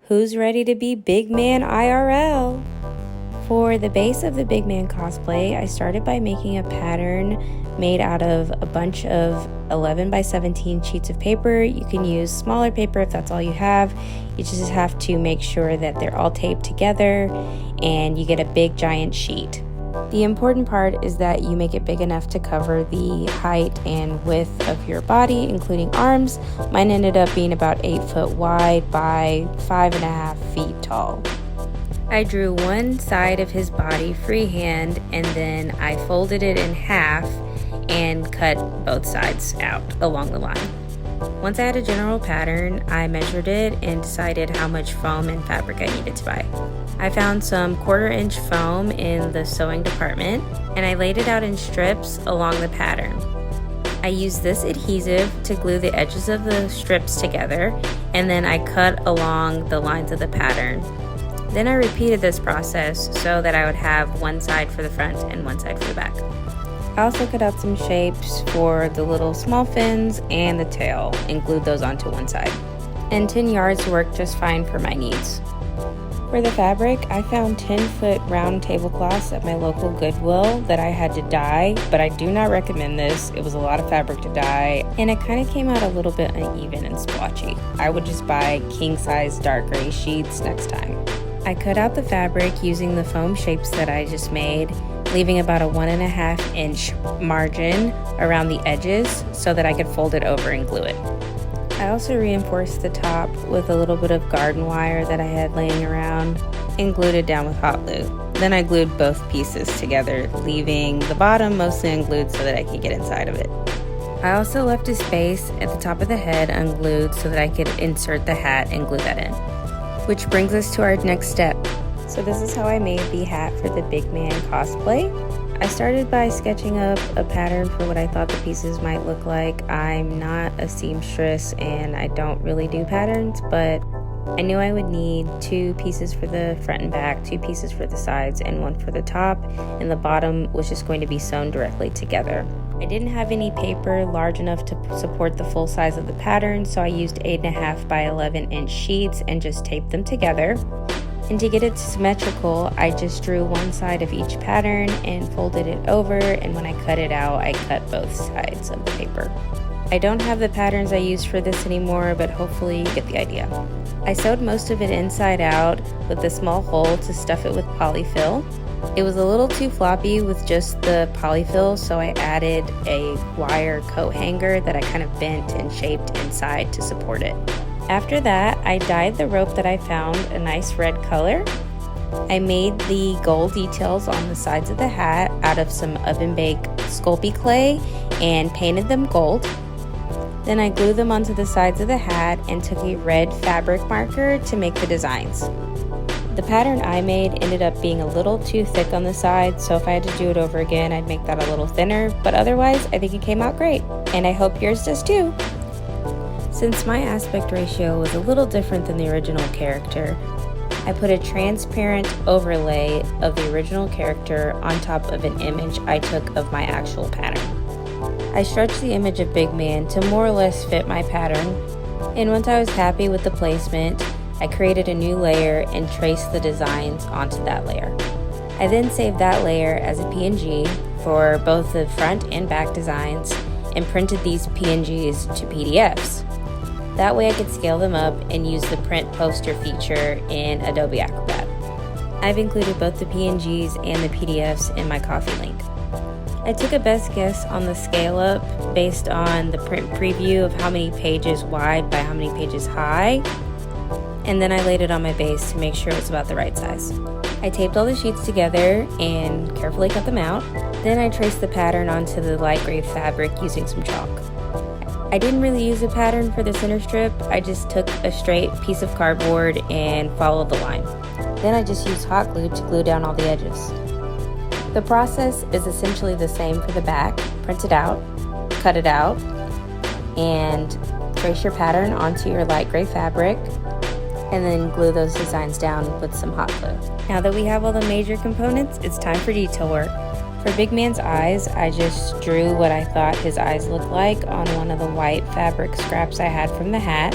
Who's ready to be Big Man IRL? For the base of the Big Man cosplay, I started by making a pattern made out of a bunch of 11 by 17 sheets of paper. You can use smaller paper if that's all you have. You just have to make sure that they're all taped together and you get a big giant sheet. The important part is that you make it big enough to cover the height and width of your body, including arms. Mine ended up being about 8 foot wide by 5.5 feet tall. I drew one side of his body freehand and then I folded it in half and cut both sides out along the line. Once I had a general pattern, I measured it and decided how much foam and fabric I needed to buy. I found some 1/4-inch foam in the sewing department and I laid it out in strips along the pattern. I used this adhesive to glue the edges of the strips together, and then I cut along the lines of the pattern. Then I repeated this process so that I would have one side for the front and one side for the back. I also cut out some shapes for the little small fins and the tail and glued those onto one side. And 10 yards worked just fine for my needs. For the fabric, I found 10-foot round tablecloths at my local Goodwill that I had to dye, but I do not recommend this. It was a lot of fabric to dye, and it kind of came out a little bit uneven and splotchy. I would just buy king-size dark gray sheets next time. I cut out the fabric using the foam shapes that I just made, leaving about a 1.5-inch margin around the edges so that I could fold it over and glue it. I also reinforced the top with a little bit of garden wire that I had laying around and glued it down with hot glue. Then I glued both pieces together, leaving the bottom mostly unglued so that I could get inside of it. I also left a space at the top of the head unglued so that I could insert the hat and glue that in. Which brings us to our next step. So this is how I made the hat for the Big Man cosplay. I started by sketching up a pattern for what I thought the pieces might look like. I'm not a seamstress and I don't really do patterns, but I knew I would need 2 pieces for the front and back, 2 pieces for the sides, and 1 for the top, and the bottom was just going to be sewn directly together. I didn't have any paper large enough to support the full size of the pattern, so I used 8.5 by 11-inch sheets and just taped them together. And to get it symmetrical, I just drew one side of each pattern and folded it over, and when I cut it out, I cut both sides of the paper. I don't have the patterns I used for this anymore, but hopefully you get the idea. I sewed most of it inside out with a small hole to stuff it with polyfill. It was a little too floppy with just the polyfill, so I added a wire coat hanger that I kind of bent and shaped inside to support it. After that, I dyed the rope that I found a nice red color. I made the gold details on the sides of the hat out of some oven-baked Sculpey clay and painted them gold. Then I glued them onto the sides of the hat and took a red fabric marker to make the designs. The pattern I made ended up being a little too thick on the sides, so if I had to do it over again, I'd make that a little thinner, but otherwise, I think it came out great, and I hope yours does too. Since my aspect ratio was a little different than the original character, I put a transparent overlay of the original character on top of an image I took of my actual pattern. I stretched the image of Big Man to more or less fit my pattern, and once I was happy with the placement, I created a new layer and traced the designs onto that layer. I then saved that layer as a PNG for both the front and back designs and printed these PNGs to PDFs. That way I could scale them up and use the print poster feature in Adobe Acrobat. I've included both the PNGs and the PDFs in my Ko-fi link. I took a best guess on the scale up based on the print preview of how many pages wide by how many pages high, and then I laid it on my base to make sure it was about the right size. I taped all the sheets together and carefully cut them out. Then I traced the pattern onto the light gray fabric using some chalk. I didn't really use a pattern for the center strip, I just took a straight piece of cardboard and followed the line. Then I just used hot glue to glue down all the edges. The process is essentially the same for the back. Print it out, cut it out, and trace your pattern onto your light gray fabric, and then glue those designs down with some hot glue. Now that we have all the major components, it's time for detail work. For Big Man's eyes, I just drew what I thought his eyes looked like on one of the white fabric scraps I had from the hat.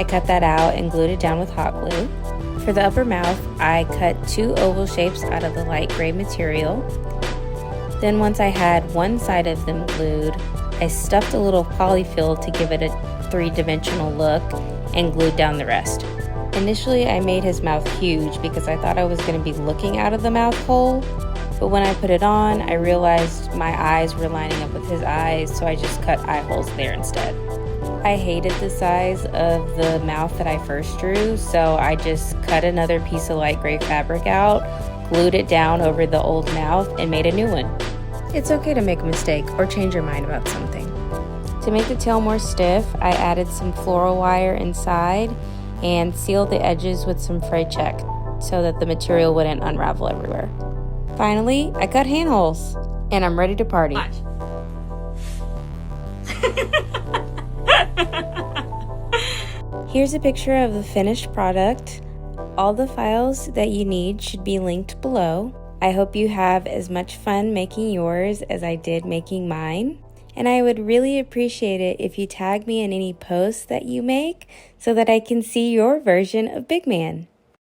I cut that out and glued it down with hot glue. For the upper mouth, I cut 2 oval shapes out of the light gray material. Then once I had one side of them glued, I stuffed a little polyfill to give it a 3-dimensional look and glued down the rest. Initially, I made his mouth huge because I thought I was going to be looking out of the mouth hole, but when I put it on, I realized my eyes were lining up with his eyes, so I just cut eye holes there instead. I hated the size of the mouth that I first drew, so I just cut another piece of light gray fabric out, glued it down over the old mouth, and made a new one. It's okay to make a mistake or change your mind about something. To make the tail more stiff, I added some floral wire inside and sealed the edges with some fray check so that the material wouldn't unravel everywhere. Finally, I cut handholds, and I'm ready to party. Watch. Here's a picture of the finished product. All the files that you need should be linked below. I hope you have as much fun making yours as I did making mine. And I would really appreciate it if you tag me in any posts that you make so that I can see your version of Big Man.